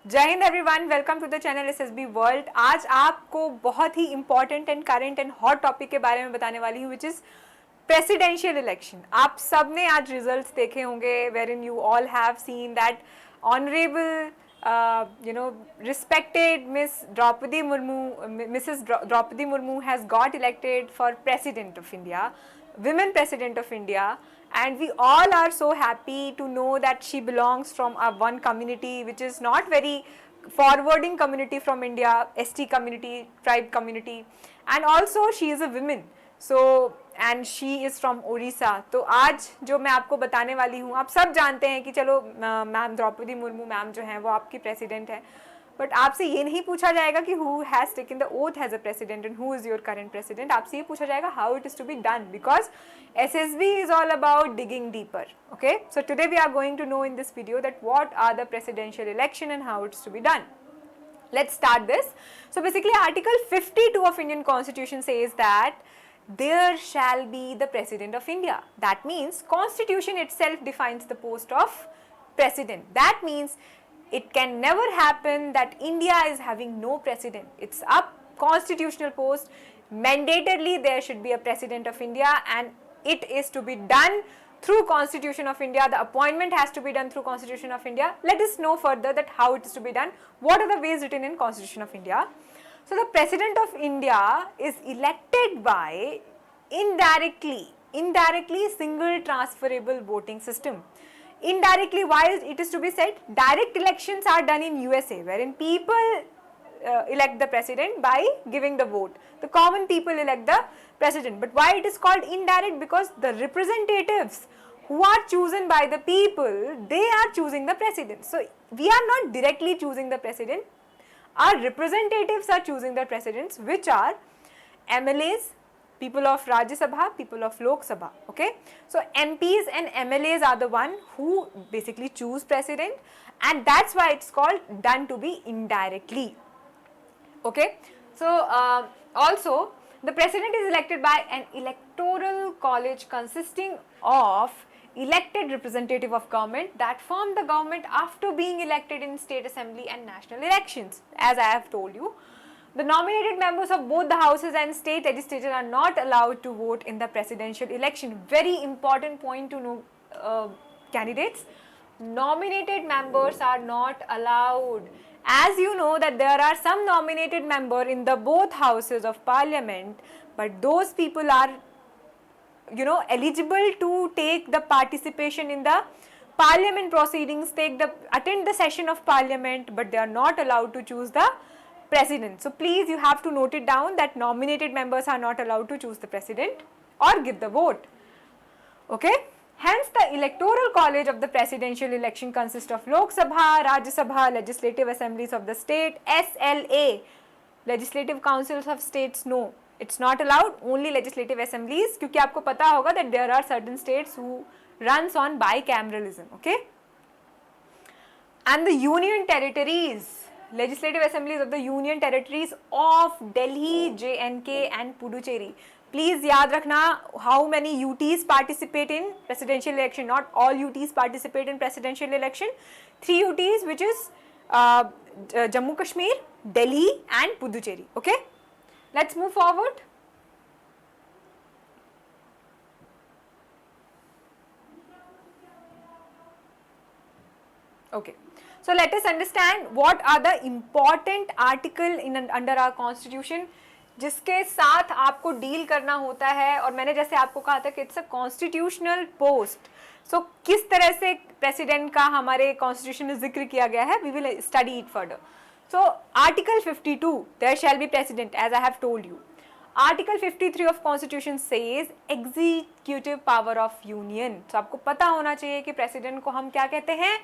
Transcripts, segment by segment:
जय हिंद everyone, welcome to the channel SSB world. आज आपको बहुत ही important and current and hot topic के बारे में बताने वाली हूँ, विच इज प्रेसिडेंशियल इलेक्शन। आप सब ने आज रिजल्ट्स देखे होंगे, wherein you all have seen that honourable respected Miss Draupadi Murmu, Mrs. Draupadi Murmu has got elected for President of India, Women President of India, and we all are so happy to know that she belongs from a one community which is not very forwarding community from India, ST community, tribe community, and also she is a woman. So and she is from Orissa. तो आज जो मैं आपको बताने वाली हूँ, आप सब जानते हैं कि चलो मैम द्रौपदी मुर्मू मैम जो हैं वो आपकी प्रेसिडेंट है, बट आपसे ये नहीं पूछा जाएगा कि who has taken the oath has a president and who is your current president. आपसे ये पूछा जाएगा how it is to be done, because SSB is all about digging deeper. Okay, so today we are going to know in this video that what are the presidential election and how it's to be done. Let's start this. So basically Article 52 of Indian Constitution says that there shall be the President of India. That means Constitution itself defines the post of President. That means it can never happen that India is having no President. It's a constitutional post. Mandatorily there should be a President of India, and it is to be done through Constitution of India. The appointment has to be done through Constitution of India. Let us know further that how it is to be done. What are the ways written in Constitution of India? So the President of India is elected by indirectly single transferable voting system. Indirectly, why it is to be said? Direct elections are done in USA, wherein people elect the president by giving the vote. The common people elect the president. But why it is called indirect? Because the representatives who are chosen by the people, they are choosing the president. So we are not directly choosing the president. Our representatives are choosing the presidents, which are MLAs, people of Rajya Sabha, people of Lok Sabha. Okay, so MPs and MLAs are the one who basically choose president, and that's why it's called done to be indirectly. Okay, so also the president is elected by an electoral college consisting of elected representative of government that form the government after being elected in state assembly and national elections. As I have told you, the nominated members of both the houses and state legislatures are not allowed to vote in the presidential election. Very important point to know, candidates. Nominated members are not allowed. As you know that there are some nominated members in the both houses of parliament, but those people are eligible to take the participation in the parliament proceedings, attend the session of parliament, but they are not allowed to choose the president. So please, you have to note it down that nominated members are not allowed to choose the president or give the vote. Okay, hence the electoral college of the presidential election consists of Lok Sabha, Rajya Sabha, legislative assemblies of the state, SLA, legislative councils of states. No, it's not allowed, only legislative assemblies, क्योंकि आपको पता होगा that there are certain states who runs on bicameralism. Okay, and the union territories, legislative assemblies of the union territories of Delhi, JNK and Puducherry. Please याद रखना, how many UTs participate in presidential election? Not all UTs participate in presidential election. 3 UTs, which is Jammu Kashmir, Delhi and Puducherry. Okay, let's move forward. Okay, so let us understand what are the important article in under our constitution जिसके साथ आपको deal करना होता है। और मैंने जैसे आपको कहा था कि इट्स अ कॉन्स्टिट्यूशनल पोस्ट, सो किस तरह से प्रेसिडेंट का हमारे कॉन्स्टिट्यूशन में जिक्र किया गया है, we will study it further. So article 52, there shall be president, as I have told you. Article 53 of constitution says executive power of union. तो आपको पता होना चाहिए कि प्रेसिडेंट को हम क्या कहते हैं,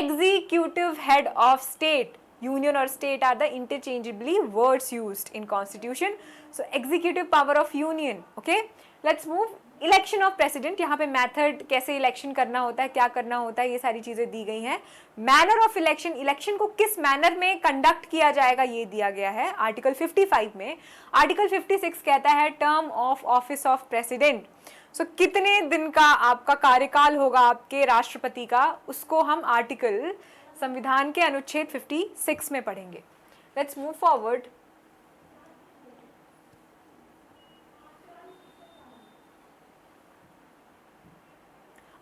executive head of state. Union or state are the interchangeably words used in constitution. So executive power of union. Okay, let's move. Election of president, यहाँ पे method कैसे election करना होता है, क्या करना होता है, ये सारी चीजें दी गई हैं. Manner of election, election को किस manner में conduct किया जाएगा ये दिया गया है आर्टिकल 55 में. आर्टिकल 56 कहता है term of office of president. So कितने दिन का आपका कार्यकाल होगा आपके राष्ट्रपति का, उसको हम आर्टिकल संविधान के अनुच्छेद 56 में पढ़ेंगे। Let's move forward.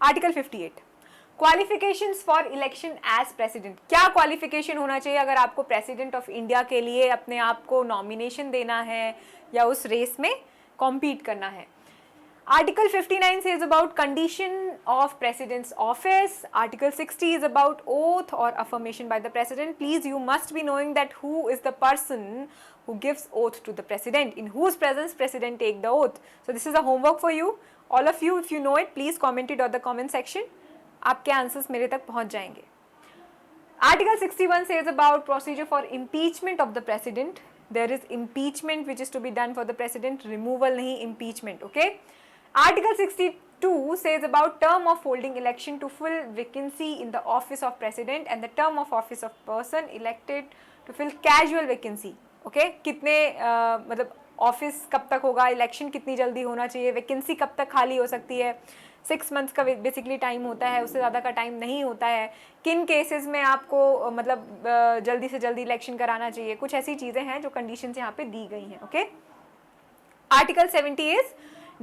Article 58, qualifications for election as president. क्या क्वालिफिकेशन होना चाहिए अगर आपको प्रेसिडेंट ऑफ इंडिया के लिए अपने आप को नॉमिनेशन देना है या उस रेस में कॉम्पीट करना है। Article 59 says about condition of president's office. Article 60 is about oath or affirmation by the president. Please, you must be knowing that who is the person who gives oath to the president, in whose presence president take the oath. So this is a homework for you. All of you, if you know it, please comment it on the comment section. आपके answers मेरे तक पहुंच जाएंगे। Article 61 says about procedure for impeachment of the president. There is impeachment which is to be done for the president, removal नहीं, impeachment, okay? Article 62 says about term of holding election to fill vacancy in the office of president and the term of office of person elected to fill casual vacancy, okay? कितने मतलब office कब तक होगा, election कितनी जल्दी होना चाहिए, vacancy कब तक खाली हो सकती है, 6 मंथ्स का बेसिकली टाइम होता है, उससे ज़्यादा का टाइम नहीं होता है, किन केसेस में आपको मतलब जल्दी से जल्दी इलेक्शन कराना चाहिए, कुछ ऐसी चीज़ें हैं जो कंडीशंस यहाँ पे दी गई हैं, okay? Article 70 is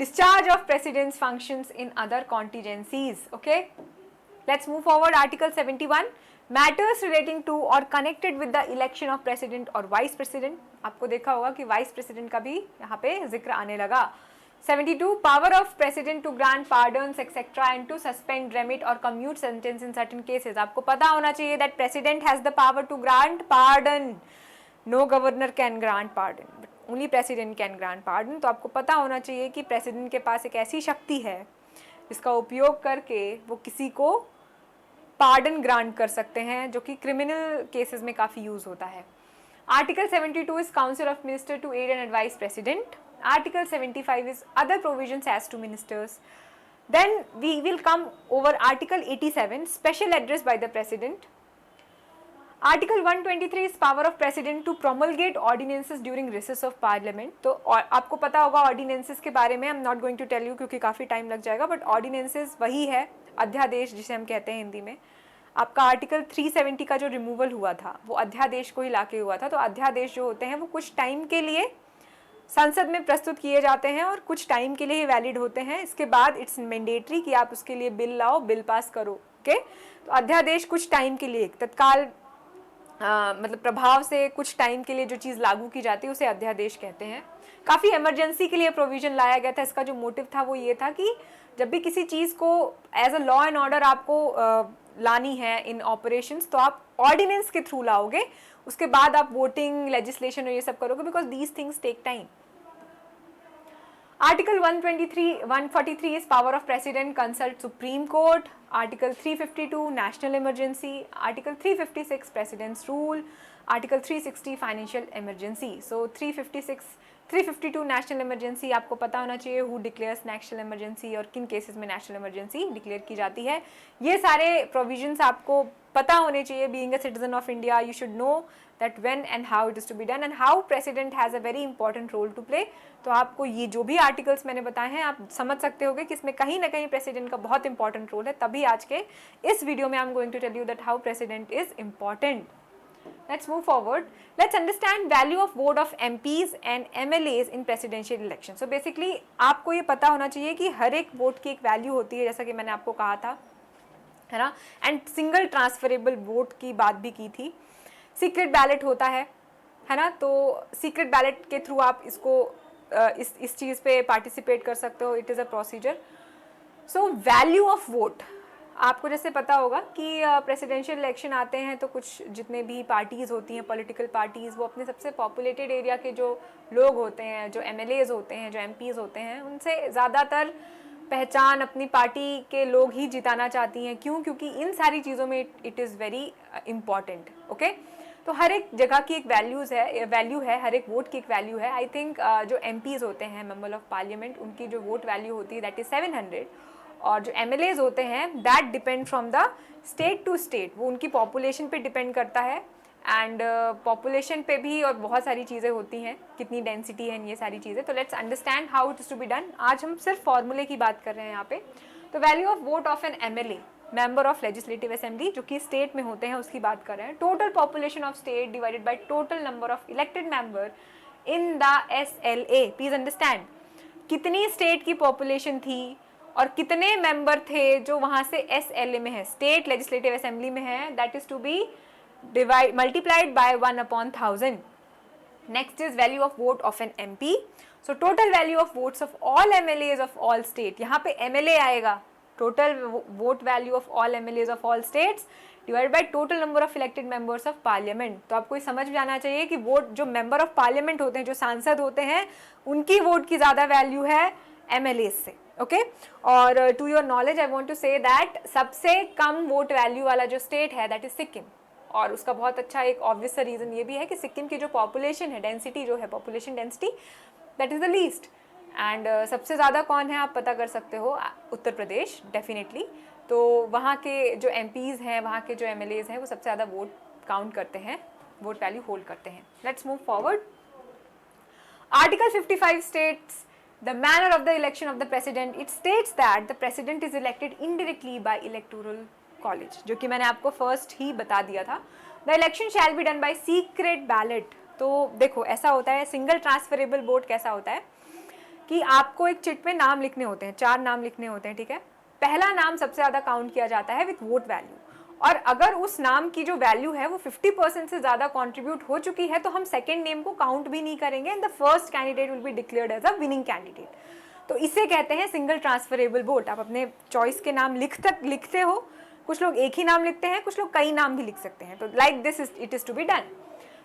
discharge of president's functions in other contingencies, okay? Let's move forward. Article 71, matters relating to or connected with the election of president or vice president. आपको देखा होगा कि vice president का भी यहाँ पे जिक्र आने लगा। 72, power of president to grant pardons etc and to suspend, remit or commute sentence in certain cases. आपको पता होना चाहिए that president has the power to grant pardon. No governor can grant pardon. Only president can grant pardon. तो आपको पता होना चाहिए कि प्रेसिडेंट के पास एक ऐसी शक्ति है जिसका उपयोग करके वो किसी को पार्डन ग्रांट कर सकते हैं, जो कि क्रिमिनल केसेस में काफ़ी यूज़ होता है। Article 72 is council of minister to aid and advise president. Article 75 is other provisions as to ministers. Then we will come over article 87, special address by the president. Article 123 is power of president to promulgate ordinances during recess of parliament. तो आपको पता होगा ordinances के बारे में, I am not going to tell you क्योंकि काफ़ी time लग जाएगा, बट ऑर्डिनेंसेस वही है अध्यादेश जिसे हम कहते हैं हिंदी में। आपका आर्टिकल 370 का जो रिमूवल हुआ था वो अध्यादेश को ही लाके हुआ था। तो अध्यादेश जो होते हैं वो कुछ टाइम के लिए संसद में प्रस्तुत किए जाते हैं और कुछ टाइम के लिए ही वैलिड होते हैं। इसके बाद इट्स मैंडेटरी कि आप उसके लिए बिल लाओ, बिल पास करो, ओके? तो अध्यादेश कुछ टाइम के लिए तत्काल मतलब प्रभाव से कुछ टाइम के लिए जो चीज़ लागू की जाती है उसे अध्यादेश कहते हैं। काफ़ी इमरजेंसी के लिए प्रोविज़न लाया गया था। इसका जो मोटिव था वो ये था कि जब भी किसी चीज़ को as a law and order आपको लानी है इन ऑपरेशंस, तो आप ऑर्डिनेंस के थ्रू लाओगे, उसके बाद आप वोटिंग, लेजिस्लेशन और ये सब करोगे, because these things take time. Article 143 is power of president consult Supreme Court. Article 352 national emergency. Article 356 president's rule. Article 360 financial emergency. So 352 national emergency आपको पता होना चाहिए who declares national emergency और किन cases में national emergency declare की जाती है। ये सारे provisions आपको पता होने चाहिए। Being a citizen of India, you should know that when and how it is to be done and how president has a very important role to play. तो आपको ये जो भी articles मैंने बताए हैं आप समझ सकते होगे कि इसमें कहीं ना कहीं president का बहुत important role है। तभी आज के इस वीडियो में I'm going to tell you that how president is important. Let's move forward. Let's understand value of vote of MPs and MLAs in presidential election. So basically आपको ये पता होना चाहिए कि हर एक वोट की एक वैल्यू होती है, जैसा कि मैंने आपको कहा था, है ना, एंड सिंगल ट्रांसफरेबल वोट की बात भी की थी। सीक्रेट बैलेट होता है ना, तो सीक्रेट बैलेट के थ्रू आप इसको इस चीज़ पे पार्टिसिपेट कर सकते हो। It is a procedure. So value of vote आपको जैसे पता होगा कि प्रेसिडेंशियल इलेक्शन आते हैं तो कुछ जितने भी पार्टीज़ होती हैं, पॉलिटिकल पार्टीज़, वो अपने सबसे पॉपुलेटेड एरिया के जो लोग होते हैं, जो MLAs होते हैं, जो MPs होते हैं, उनसे ज़्यादातर पहचान अपनी पार्टी के लोग ही जिताना चाहती हैं। क्यों? क्योंकि इन सारी चीज़ों में it is very important, okay? तो हर एक जगह की एक वैल्यू है, हर एक वोट की एक वैल्यू है। आई थिंक जो MPs होते हैं, मेंबर ऑफ पार्लियामेंट, उनकी जो वोट वैल्यू होती है दैट इज़ 700, और जो MLAs होते हैं that depend from the state to state, वो उनकी पॉपुलेशन पे डिपेंड करता है। एंड पॉपुलेशन पे भी और बहुत सारी चीज़ें होती हैं, कितनी डेंसिटी है, ये सारी चीज़ें। तो let's understand how it is to be done. आज हम सिर्फ फॉर्मूले की बात कर रहे हैं यहाँ पे। तो value of vote of an MLA, member of legislative assembly जो कि स्टेट में होते हैं उसकी बात कर रहे हैं. Total population of state divided by total number of elected member in the SLA. Please understand, कितनी स्टेट की पॉपुलेशन थी और कितने मेंबर थे जो वहां से SLA में है, स्टेट लेजिस्लेटिव असेंबली में है, that is to be multiplied by 1/1000. Next is value of vote of an MP. So total value of votes of all MLAs of all state. यहाँ पे MLA आएगा, total vote value of all MLAs of all states divided by total number of elected members of parliament. तो आपको ये समझ में आना चाहिए कि वोट जो member of parliament होते हैं, जो सांसद होते हैं, उनकी वोट की ज़्यादा वैल्यू है MLAs से. ओके और to your knowledge I want to say that सबसे कम वोट वैल्यू वाला जो स्टेट है दैट इज सिक्किम. और उसका बहुत अच्छा एक ऑब्वियस सा रीज़न ये भी है कि सिक्किम की जो पॉपुलेशन है, डेंसिटी जो है, population density that is the least. And सबसे ज़्यादा कौन है आप पता कर सकते हो, उत्तर प्रदेश डेफिनेटली. तो वहाँ के जो MPs हैं, वहाँ के जो MLAs हैं, वो सबसे ज़्यादा वोट काउंट करते हैं, वोट वैल्यू होल्ड करते हैं. Let's move forward. Article 55 states the manner of the election of the president. It states that the president is elected indirectly by electoral college, जो कि मैंने आपको फर्स्ट ही बता दिया था. The election shall be done by secret ballot. तो देखो ऐसा होता है, सिंगल ट्रांसफरेबल वोट कैसा होता है कि आपको एक चिट में नाम लिखने होते हैं, 4 नाम लिखने होते हैं, ठीक है. पहला नाम सबसे ज़्यादा काउंट किया जाता है विथ वोट वैल्यू, और अगर उस नाम की जो वैल्यू है वो 50% से ज़्यादा कंट्रीब्यूट हो चुकी है तो हम सेकंड नेम को काउंट भी नहीं करेंगे and the first candidate will be declared as a winning candidate. तो इसे कहते हैं सिंगल ट्रांसफरेबल वोट. आप अपने चॉइस के नाम लिखते हो, कुछ लोग एक ही नाम लिखते हैं, कुछ लोग कई नाम भी लिख सकते हैं. तो like this it is to be done.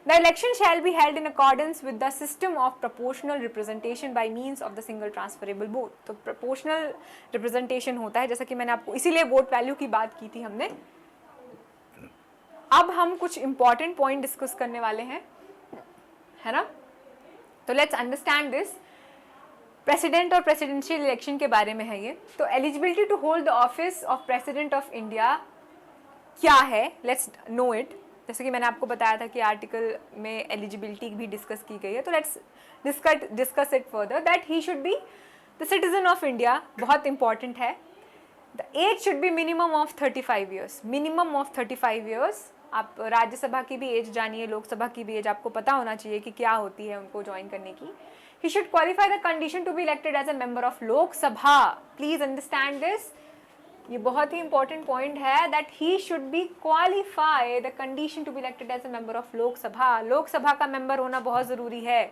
The election shall be held in accordance with the system of proportional representation by means of the single transferable vote. तो proportional representation होता है, जैसा कि मैंने आपको इसीलिए वोट वैल्यू की बात की थी हमने. अब हम कुछ इंपॉर्टेंट पॉइंट डिस्कस करने वाले हैं, है ना. तो लेट्स अंडरस्टैंड दिस. प्रेसिडेंट और प्रेसिडेंशियल इलेक्शन के बारे में है ये. तो eligibility to hold the office of president of India क्या है, लेट्स नो इट. जैसे कि मैंने आपको बताया था कि आर्टिकल में एलिजिबिलिटी भी डिस्कस की गई है. तो let's discuss it further. That he should be the citizen of India, बहुत इंपॉर्टेंट है. The age should be minimum of 35 years, minimum of 35 years. आप राज्यसभा की भी एज जानिए, लोकसभा की भी एज आपको पता होना चाहिए कि क्या होती है उनको ज्वाइन करने की. He should qualify the condition to be elected as a member of Lok Sabha. Please understand this, ये बहुत ही इंपॉर्टेंट पॉइंट है that he should be qualify the condition to be elected as a member of Lok Sabha. Lok Sabha का member होना बहुत ज़रूरी है.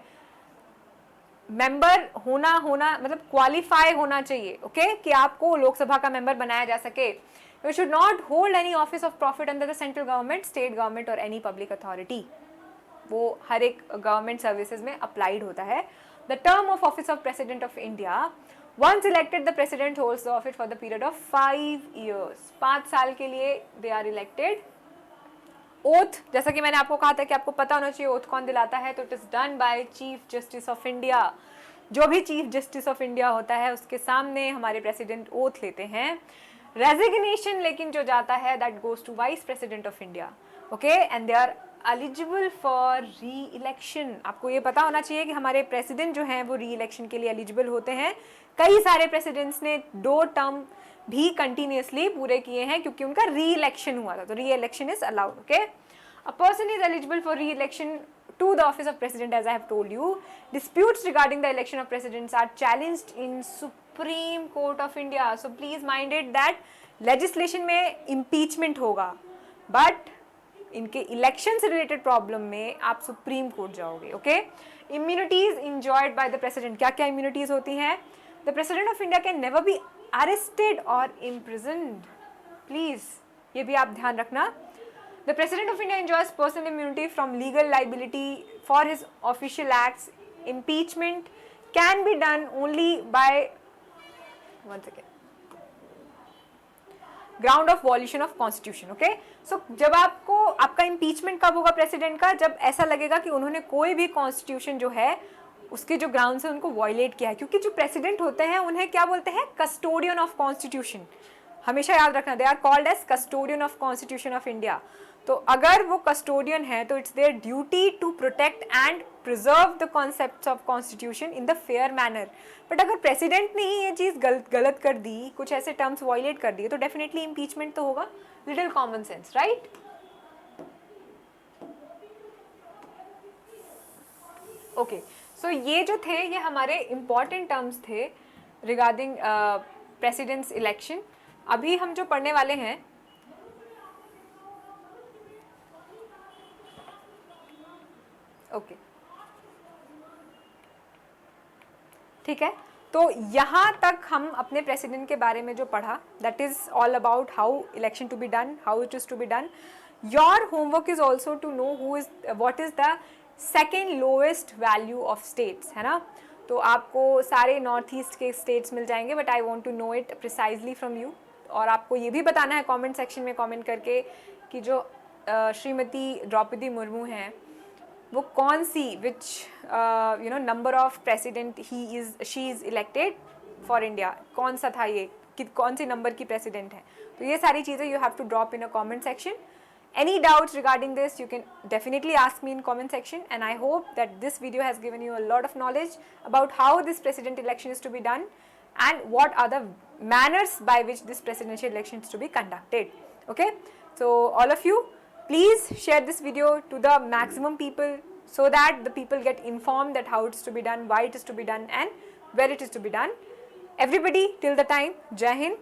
Member होना मतलब क्वालिफाई होना चाहिए, ओके, कि आपको लोकसभा का मेंबर बनाया जा सके. You should not hold any office of profit under the central government, state government or any public authority. वो हर एक गवर्नमेंट सर्विसेज में अप्लाइड होता है. The term of office of President of India, once elected the President holds the office for the period of 5 years. 5 साल के लिए they are elected. Oath, जैसा कि मैंने आपको कहा था कि आपको पता होना चाहिए ओथ कौन दिलाता है, तो it is done by chief justice of India. जो भी चीफ जस्टिस ऑफ इंडिया होता है उसके सामने हमारे प्रेसिडेंट ओथ लेते हैं. रेजिग्नेशन लेकिन जो जाता है that goes to vice president of India, okay, and they are eligible for reelection. आपको ये पता होना चाहिए कि हमारे प्रेसिडेंट जो हैं वो री इलेक्शन के लिए एलिजिबल होते हैं. कई सारे प्रेसिडेंट्स ने 2 टर्म भी कंटिन्यूसली पूरे किए हैं क्योंकि उनका री इलेक्शन हुआ था. तो री election is allowed, okay. A person is eligible for री election to the office of president, as I have told you. Disputes regarding the election of presidents are challenged in Supreme Court of India. So please mind it that legislation में impeachment होगा, but इनके election से related problem में आप Supreme Court जाओगे, okay? Immunities enjoyed by the president. क्या क्या immunities होती हैं? The president of India can never be arrested or imprisoned. Please ये भी आप ध्यान रखना. The President of India enjoys personal immunity from legal liability for his official acts. Impeachment can be done only by ground of violation of constitution. Okay? So जब आपका impeachment कब होगा president का, जब ऐसा लगेगा कि उन्होंने कोई भी कॉन्स्टिट्यूशन जो है उसके जो ग्राउंड से उनको वायलेट किया है. क्योंकि जो प्रेसिडेंट होते हैं उन्हें क्या बोलते हैं, कस्टोडियन ऑफ कॉन्स्टिट्यूशन. हमेशा याद रखना, they are called as custodian of constitution of India. तो अगर वो कस्टोडियन है तो it's their duty to protect and preserve the concepts of constitution in the fair manner. But अगर प्रेसिडेंट ने ही ये चीज़ गलत कर दी, कुछ ऐसे टर्म्स वायलेट कर दिए, तो डेफिनेटली इम्पीचमेंट तो होगा. Little common sense, right? Okay, so ये जो थे ये हमारे इम्पॉर्टेंट टर्म्स थे रिगार्डिंग प्रेसिडेंट्स इलेक्शन. अभी हम जो पढ़ने वाले हैं ओके, ठीक है. तो यहाँ तक हम अपने प्रेसिडेंट के बारे में जो पढ़ा, that is all about how election to be done, how it is to be done. Your homework is also to know who is what is the second lowest value of states, है ना. तो आपको सारे north east के states मिल जाएंगे, but I want to know it precisely from you. और आपको ये भी बताना है कमेंट सेक्शन में कमेंट करके कि जो श्रीमती द्रौपदी मुर्मू हैं वो कौन सी which you know number of president she is elected for India, कौन सा था ये, कि कौन सी नंबर की प्रेसिडेंट है. तो ये सारी चीज़ें you have to drop in a comment section. Any doubts regarding this, you can definitely ask me in comment section, and I hope that this video has given you a lot of knowledge about how this president election is to be done and what are the manners by which this presidential election is to be conducted. Okay, so all of you, please share this video to the maximum people so that the people get informed that how it is to be done, why it is to be done, and where it is to be done. Everybody, till the time, Jai Hind.